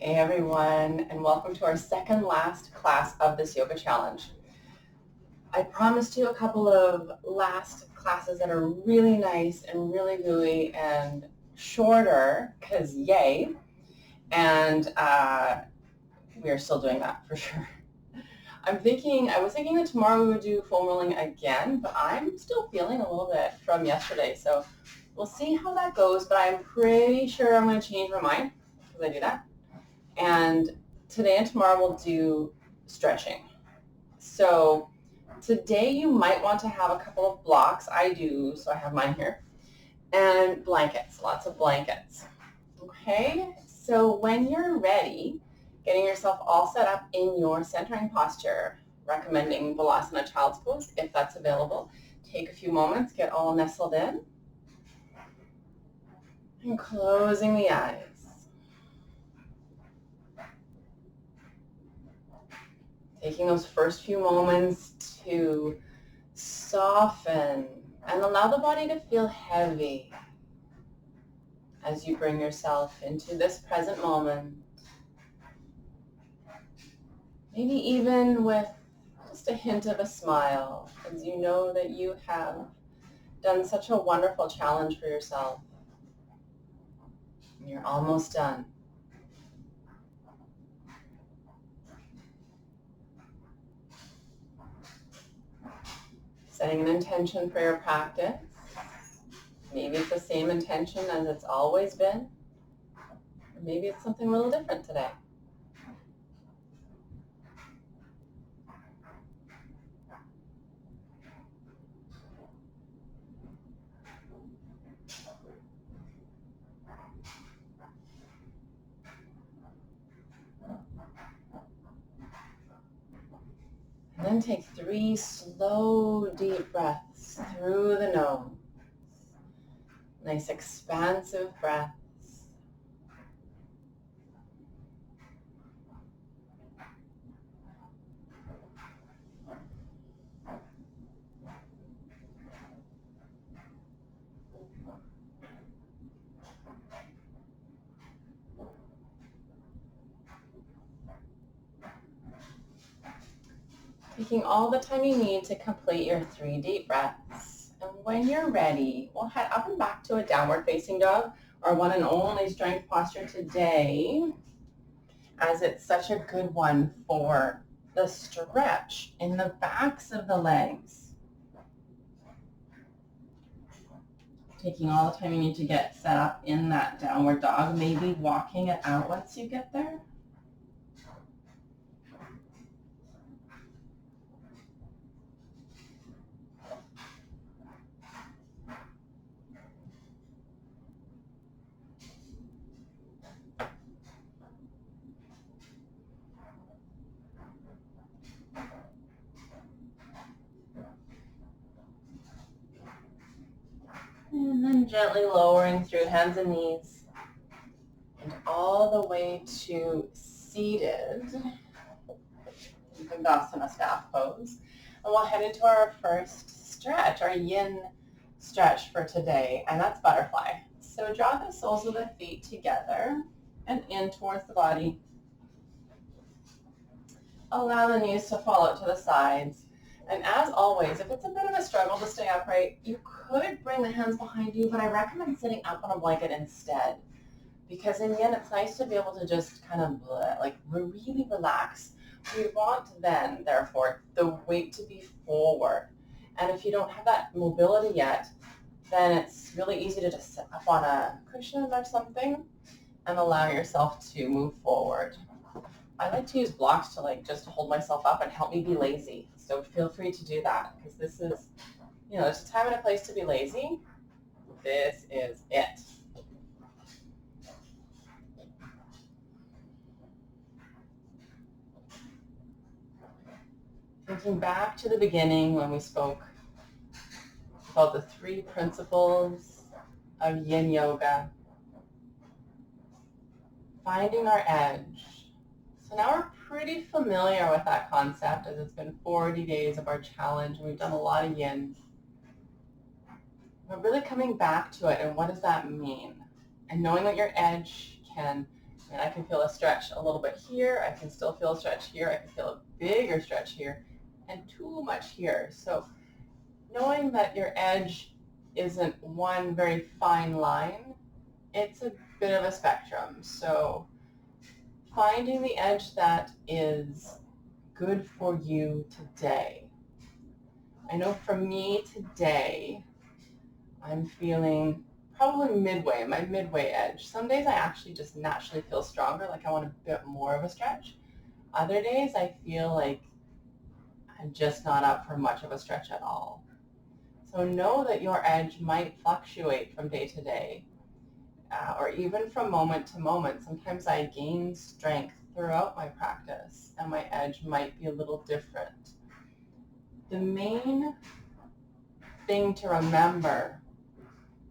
Hey everyone, and welcome to our second last class of this yoga challenge. I promised you a couple of last classes that are really nice and really gooey and shorter, because yay, and we are still doing that for sure. I was thinking that tomorrow we would do foam rolling again, but I'm still feeling a little bit from yesterday, so we'll see how that goes, but I'm pretty sure I'm going to change my mind, because I do that. And today and tomorrow we'll do stretching. So today you might want to have a couple of blocks. I do, so I have mine here. And blankets, lots of blankets. Okay, so when you're ready, getting yourself all set up in your centering posture, recommending Balasana Child's Pose if that's available. Take a few moments, get all nestled in, and closing the eyes. Taking those first few moments to soften and allow the body to feel heavy as you bring yourself into this present moment. Maybe even with just a hint of a smile, as you know that you have done such a wonderful challenge for yourself. You're almost done. Setting an intention for your practice. Maybe it's the same intention as it's always been, or maybe it's something a little different today. And then take 3 slow, deep breaths through the nose. Nice expansive breaths. Taking all the time you need to complete your 3 deep breaths. And when you're ready, we'll head up and back to a downward facing dog, our one and only strength posture today, as it's such a good one for the stretch in the backs of the legs. Taking all the time you need to get set up in that downward dog, maybe walking it out once you get there. And then gently lowering through hands and knees and all the way to seated Tadasana staff pose. And we'll head into our first stretch, our yin stretch for today, and that's butterfly. So draw the soles of the feet together and in towards the body. Allow the knees to fall out to the sides. And as always, if it's a bit of a struggle to stay upright, you could bring the hands behind you, but I recommend sitting up on a blanket instead. Because in yin, it's nice to be able to just kind of really relax. We want then, therefore, the weight to be forward. And if you don't have that mobility yet, then it's really easy to just sit up on a cushion or something and allow yourself to move forward. I like to use blocks to just hold myself up and help me be lazy. So feel free to do that, because this is, there's a time and a place to be lazy. This is it. Thinking back to the beginning when we spoke about the 3 principles of yin yoga, finding our edge. So now we're pretty familiar with that concept, as it's been 40 days of our challenge and we've done a lot of yin. But really coming back to it, and what does that mean? And knowing that your edge can And I can feel a stretch a little bit here. I can still feel a stretch here. I can feel a bigger stretch here and too much here. So knowing that your edge isn't one very fine line, it's a bit of a spectrum. So finding the edge that is good for you today. I know for me today, I'm feeling probably midway, my midway edge. Some days I actually just naturally feel stronger, like I want a bit more of a stretch. Other days I feel like I'm just not up for much of a stretch at all. So know that your edge might fluctuate from day to day, or even from moment to moment. Sometimes I gain strength throughout my practice, and my edge might be a little different. The main thing to remember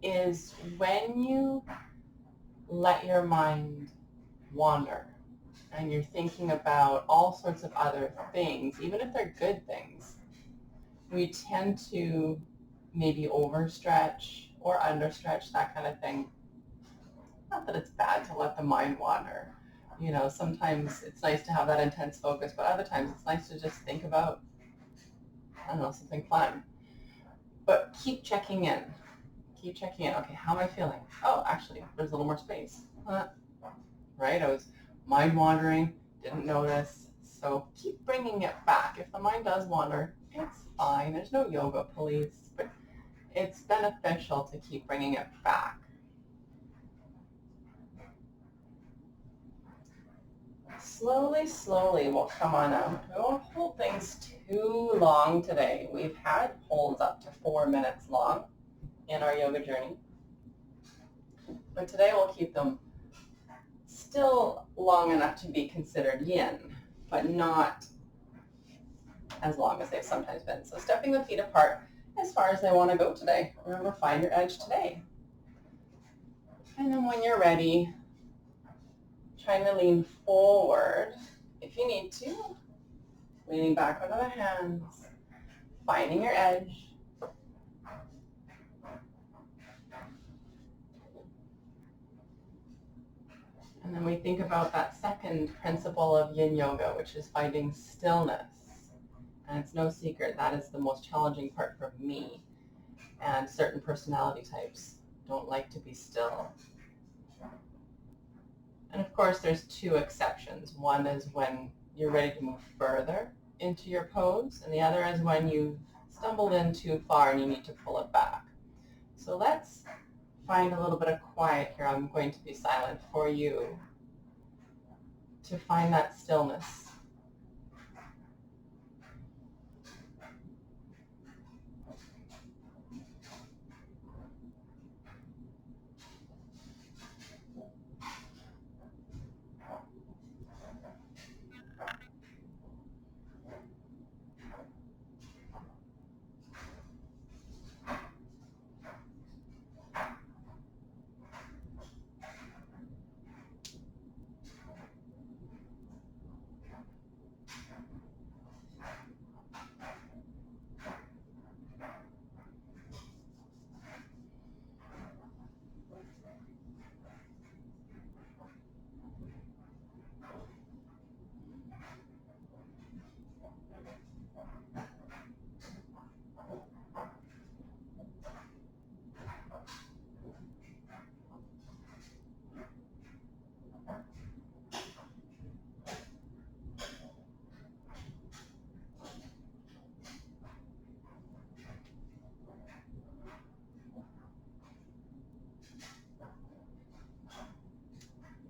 is when you let your mind wander and you're thinking about all sorts of other things, even if they're good things, we tend to maybe overstretch or understretch, that kind of thing. Not that it's bad to let the mind wander. You know, sometimes it's nice to have that intense focus, but other times it's nice to just think about, I don't know, something fun. But keep checking in. Keep checking in. Okay, how am I feeling? Oh, actually, there's a little more space. Right? I was mind wandering, didn't notice. So keep bringing it back. If the mind does wander, it's fine. There's no yoga police, but it's beneficial to keep bringing it back. Slowly, slowly, we'll come on out. We won't hold things too long today. We've had holds up to 4 minutes long in our yoga journey. But today we'll keep them still long enough to be considered yin, but not as long as they've sometimes been. So stepping the feet apart as far as they want to go today. Remember, find your edge today. And then when you're ready, trying to lean forward if you need to, leaning back onto the hands, finding your edge. And then we think about that second principle of yin yoga, which is finding stillness. And it's no secret, that is the most challenging part for me. And certain personality types don't like to be still. And of course, there's two exceptions. One is when you're ready to move further into your pose, and the other is when you've stumbled in too far and you need to pull it back. So let's find a little bit of quiet here. I'm going to be silent for you to find that stillness.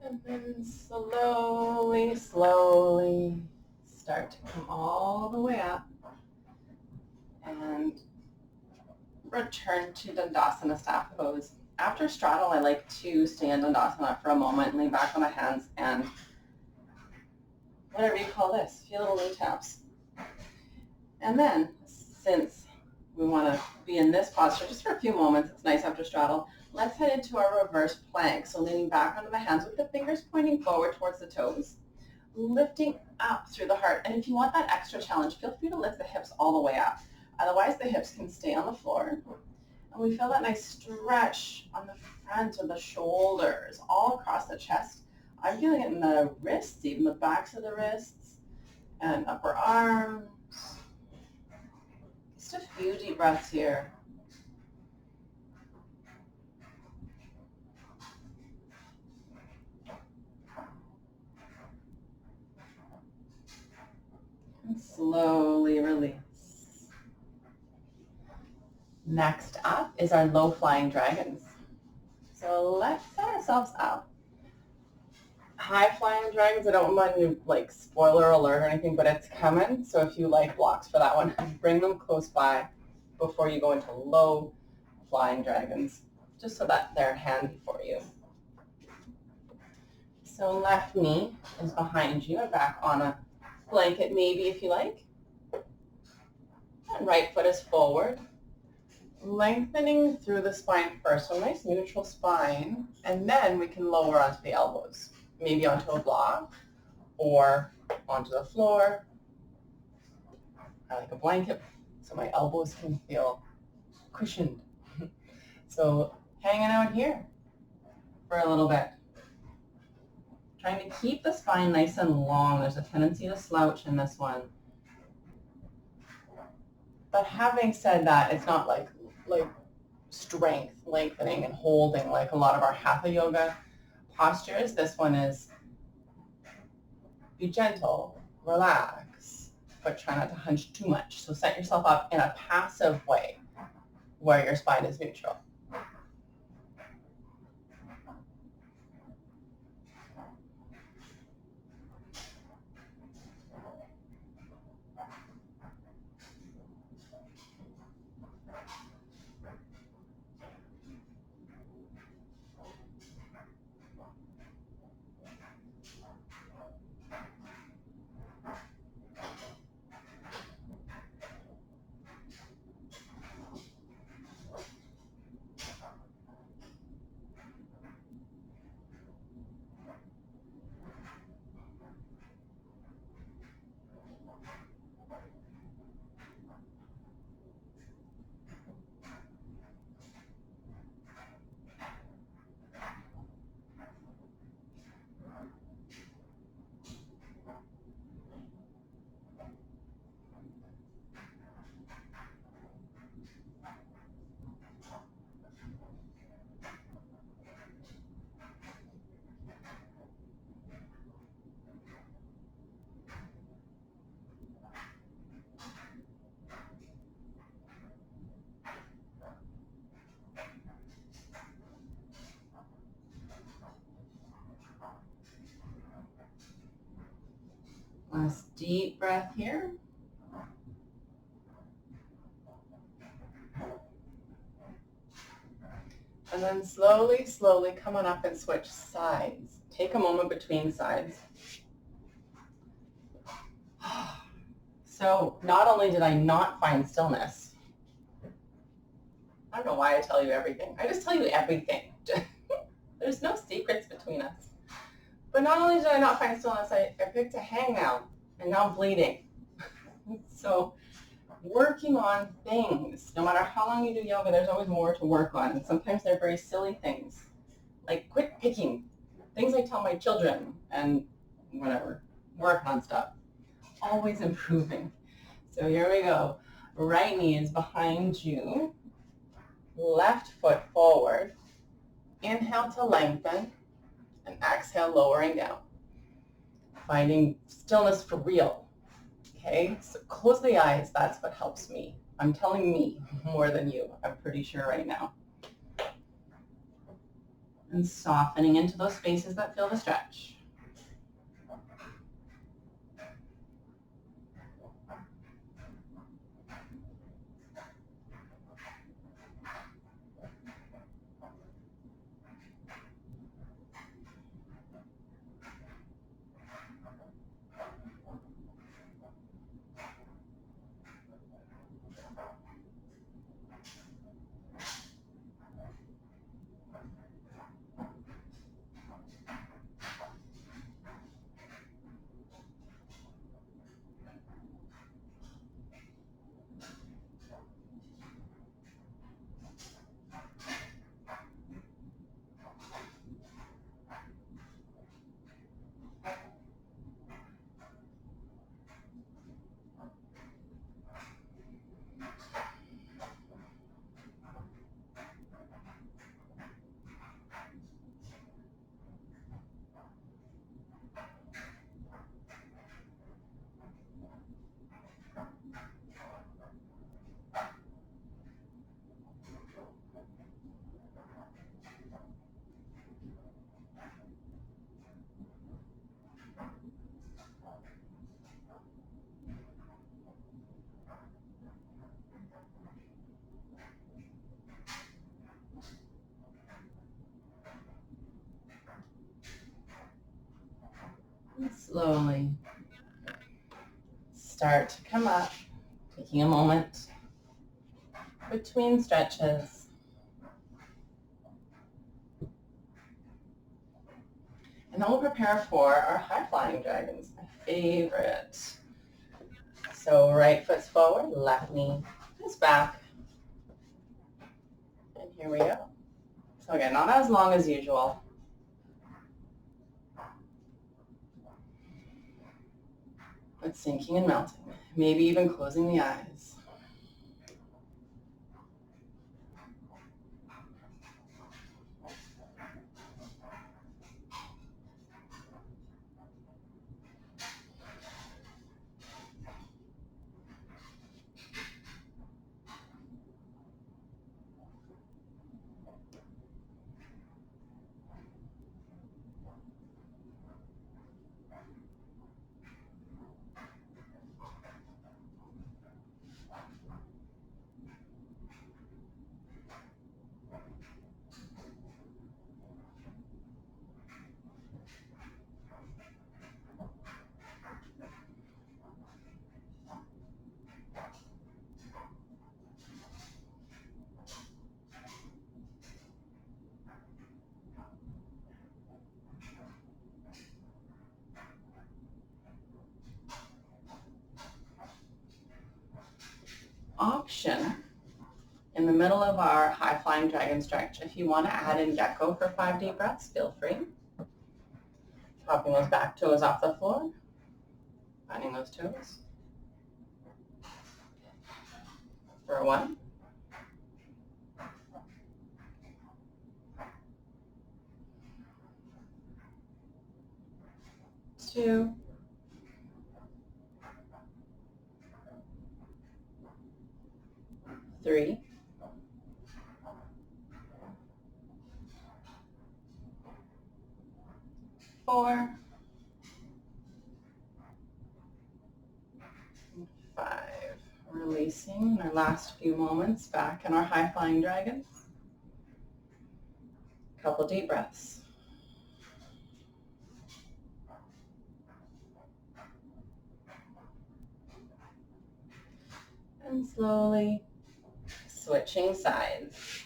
And then slowly, slowly start to come all the way up and return to Dandasana staff pose. After straddle, I like to stay in Dandasana for a moment, lean back on my hands, and whatever you call this, feel little knee taps. And then, since we want to be in this posture just for a few moments, it's nice after straddle, let's head into our reverse plank. So leaning back onto the hands with the fingers pointing forward towards the toes, lifting up through the heart. And if you want that extra challenge, feel free to lift the hips all the way up. Otherwise, the hips can stay on the floor. And we feel that nice stretch on the front of the shoulders, all across the chest, I'm feeling it in the wrists, even the backs of the wrists and upper arms. Just a few deep breaths here. And slowly release. Next up is our low flying dragons. So let's set ourselves up. High flying dragons, I don't want to like spoiler alert or anything, but it's coming. So if you like blocks for that one, bring them close by before you go into low flying dragons, just so that they're handy for you. So left knee is behind you and back on a blanket maybe if you like. And right foot is forward. Lengthening through the spine first, so nice neutral spine, and then we can lower onto the elbows, maybe onto a block or onto the floor. I like a blanket so my elbows can feel cushioned. So hanging out here for a little bit. Trying to keep the spine nice and long. There's a tendency to slouch in this one. But having said that, it's not like strength, lengthening and holding like a lot of our hatha yoga postures. This one is be gentle, relax, but try not to hunch too much. So set yourself up in a passive way where your spine is neutral. Last deep breath here. And then slowly, slowly come on up and switch sides. Take a moment between sides. So not only did I not find stillness, I don't know why I tell you everything. I just tell you everything. There's no secrets between us. But not only did I not find stillness, I picked a hangnail, and now I'm bleeding. So working on things, no matter how long you do yoga, there's always more to work on. And sometimes they're very silly things, like quit picking, things I tell my children, and whatever, work on stuff. Always improving. So here we go. Right knee is behind you. Left foot forward. Inhale to lengthen, and exhale, lowering down. Finding stillness for real. Okay, so close the eyes. That's what helps me. I'm telling me more than you, I'm pretty sure right now. And softening into those spaces that feel the stretch. And slowly start to come up, taking a moment between stretches. And then we'll prepare for our high flying dragons, my favorite. So right foot's forward, left knee is back. And here we go. So again, not as long as usual. But sinking and melting, maybe even closing the eyes. Option in the middle of our high flying dragon stretch. If you want to add in gecko for 5 deep breaths, feel free. Popping those back toes off the floor, finding those toes. For 1, 2, 3, 4, 5. Releasing our last few moments back in our high flying dragons. Couple deep breaths. And slowly switching sides.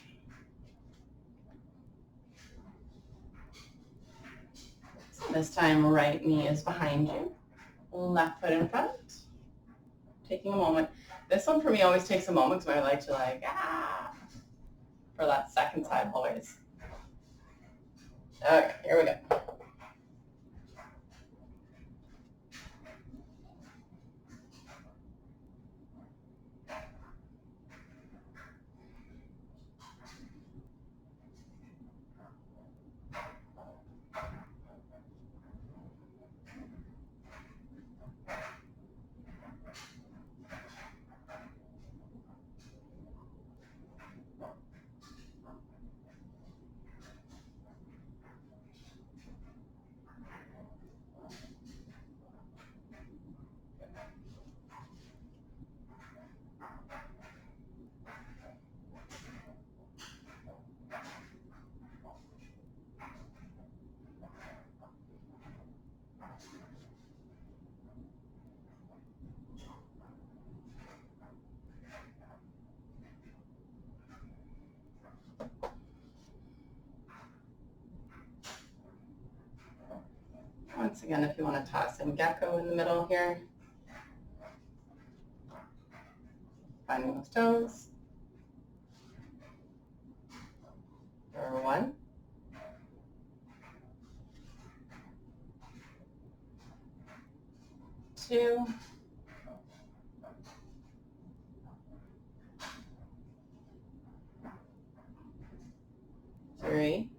So this time right knee is behind you, left foot in front. Taking a moment. This one for me always takes a moment because I like to for that second side always. Okay, here we go. Once again, if you want to toss in gecko in the middle here, finding those toes. For 1, 2, 3,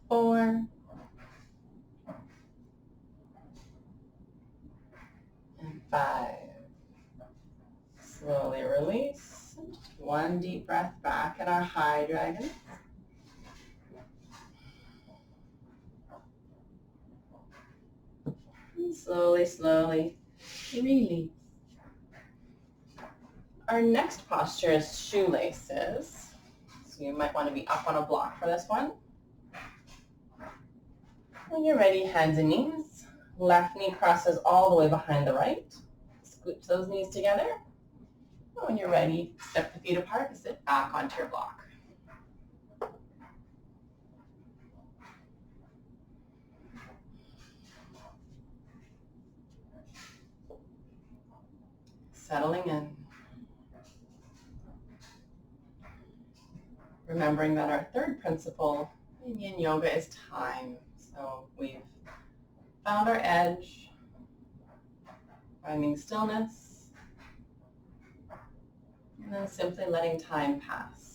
4, and 5. Slowly release. 1 deep breath back in our high dragon. And slowly release. Our next posture is shoelaces. So you might want to be up on a block for this one. When you're ready, hands and knees. Left knee crosses all the way behind the right. Scooch those knees together. And when you're ready, step the feet apart and sit back onto your block. Settling in. Remembering that our third principle in yin yoga is time. So we've found our edge, finding stillness, and then simply letting time pass.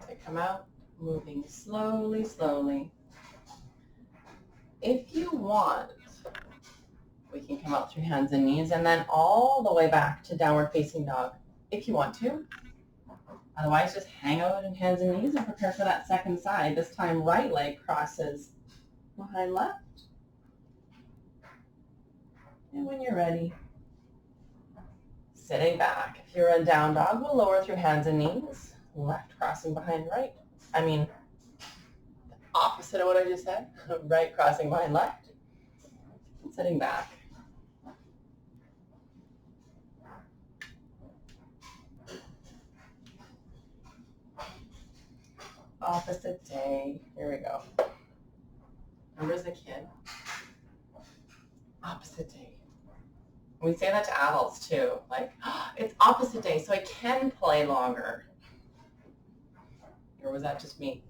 To come out, moving slowly, slowly. If you want, we can come out through hands and knees and then all the way back to downward facing dog, if you want to. Otherwise, just hang out in hands and knees and prepare for that second side. This time, right leg crosses behind left. And when you're ready, sitting back. If you're in down dog, we'll lower through hands and knees. Left crossing behind right. Opposite of what I just said. Right crossing behind left. And sitting back. Opposite day. Here we go. Remember as a kid? Opposite day. We say that to adults too. Like, oh, it's opposite day, so I can play longer. Or was that just me?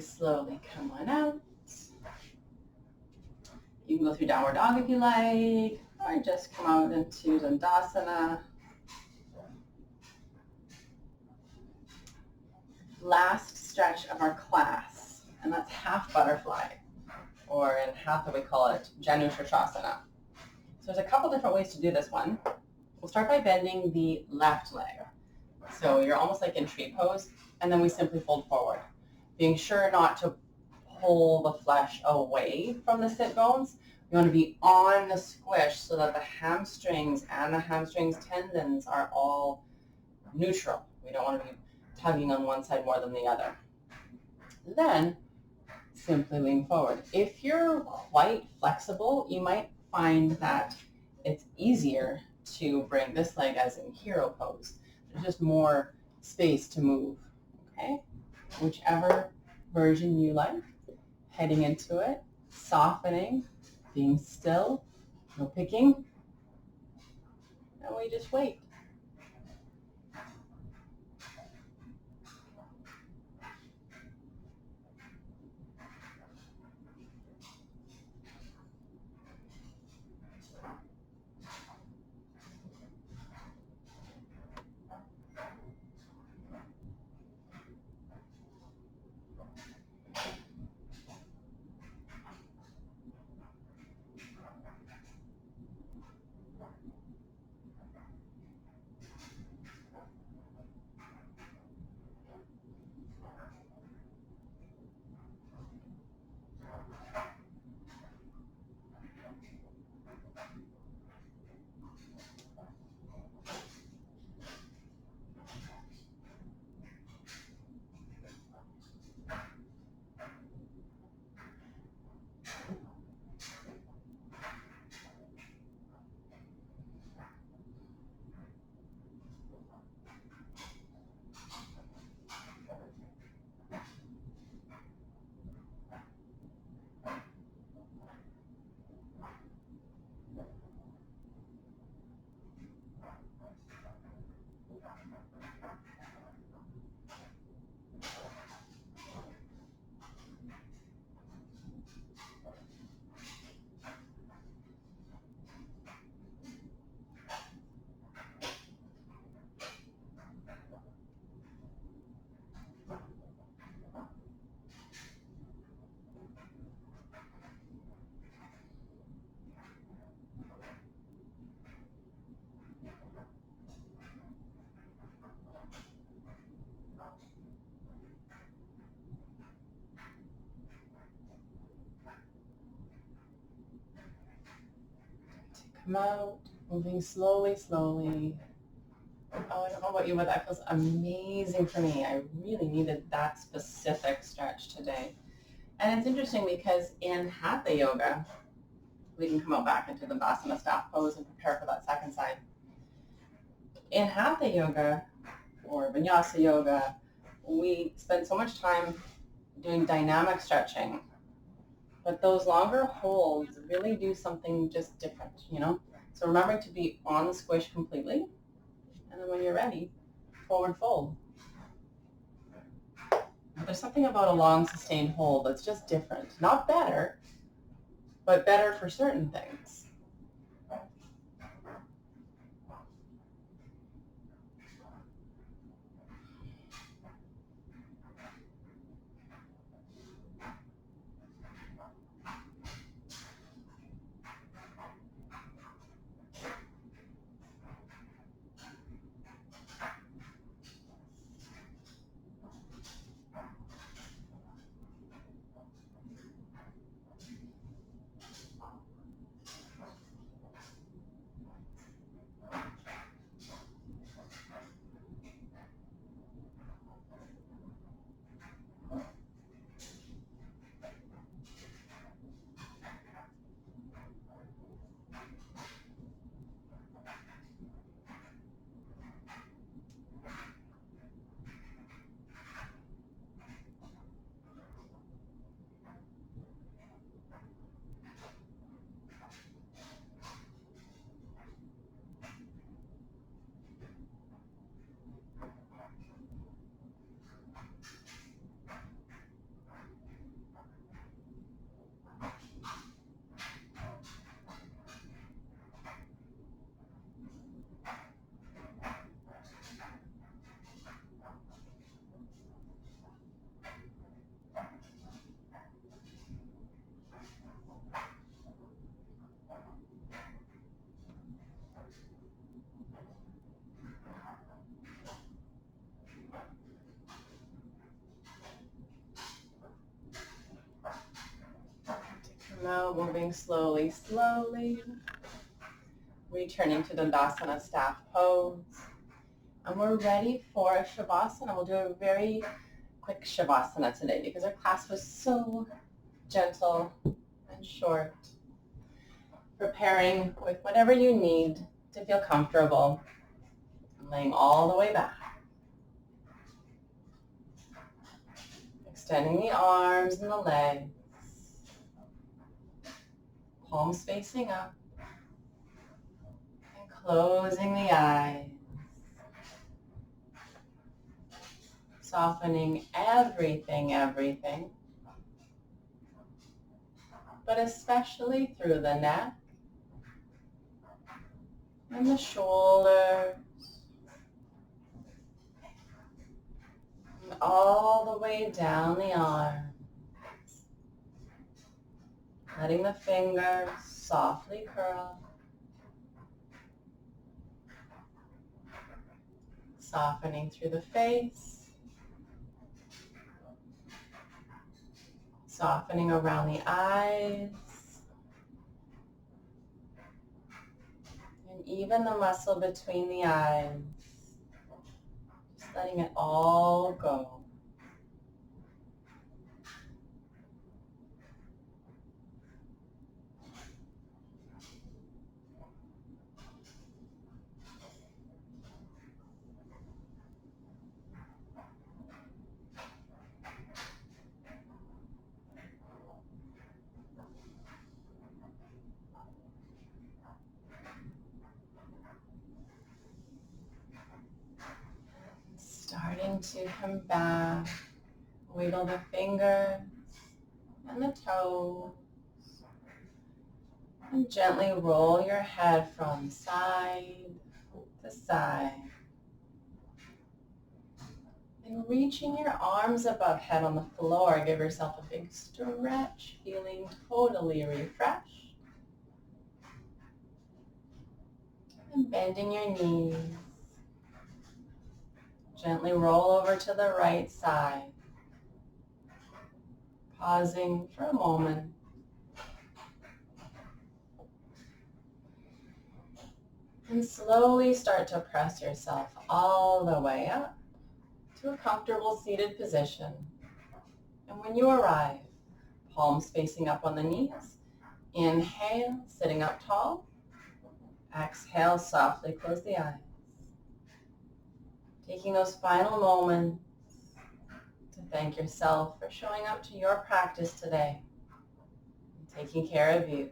slowly, slowly come on out. You can go through downward dog if you like, or just come out into Dandasana. Last stretch of our class, and that's half butterfly, or in Hatha we call it Janu Shirshasana. So there's a couple different ways to do this one. We'll start by bending the left leg. So you're almost like in tree pose, and then we simply fold forward, being sure not to pull the flesh away from the sit bones. You want to be on the squish so that the hamstrings and the hamstrings tendons are all neutral. We don't want to be tugging on one side more than the other. Then simply lean forward. If you're quite flexible, you might find that it's easier to bring this leg as in hero pose. There's just more space to move, okay? Whichever version you like, heading into it, softening, being still, no picking, and we just wait. Come out, moving slowly, slowly. Oh, I don't know about you, but that feels amazing for me. I really needed that specific stretch today. And it's interesting because in Hatha Yoga, we can come out back into the Basana staff pose and prepare for that second side. In Hatha Yoga, or Vinyasa Yoga, we spend so much time doing dynamic stretching, but those longer holds really do something just different, you know? So remembering to be on the squish completely, and then when you're ready, forward fold. But there's something about a long sustained hold that's just different. Not better, but better for certain things. Now moving slowly, slowly. Returning to the Dandasana staff pose. And we're ready for a Shavasana. We'll do a very quick Shavasana today because our class was so gentle and short. Preparing with whatever you need to feel comfortable. Laying all the way back. Extending the arms and the legs. Palms facing up. And closing the eyes. Softening everything. But especially through the neck and the shoulders. And all the way down the arms. Letting the fingers softly curl. Softening through the face. Softening around the eyes. And even the muscle between the eyes. Just letting it all go. Starting to come back. Wiggle the fingers and the toes. And gently roll your head from side to side. And reaching your arms above head on the floor, give yourself a big stretch, feeling totally refreshed. And bending your knees. Gently roll over to the right side. Pausing for a moment. And slowly start to press yourself all the way up to a comfortable seated position. And when you arrive, palms facing up on the knees. Inhale, sitting up tall. Exhale, softly close the eyes. Taking those final moments to thank yourself for showing up to your practice today and taking care of you.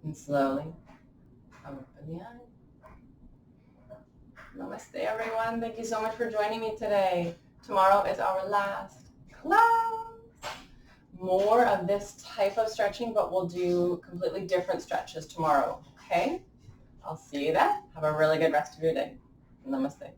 And slowly open the eyes. Namaste, everyone. Thank you so much for joining me today. Tomorrow is our last class. More of this type of stretching, but we'll do completely different stretches tomorrow, okay? I'll see you then. Have a really good rest of your day. Namaste.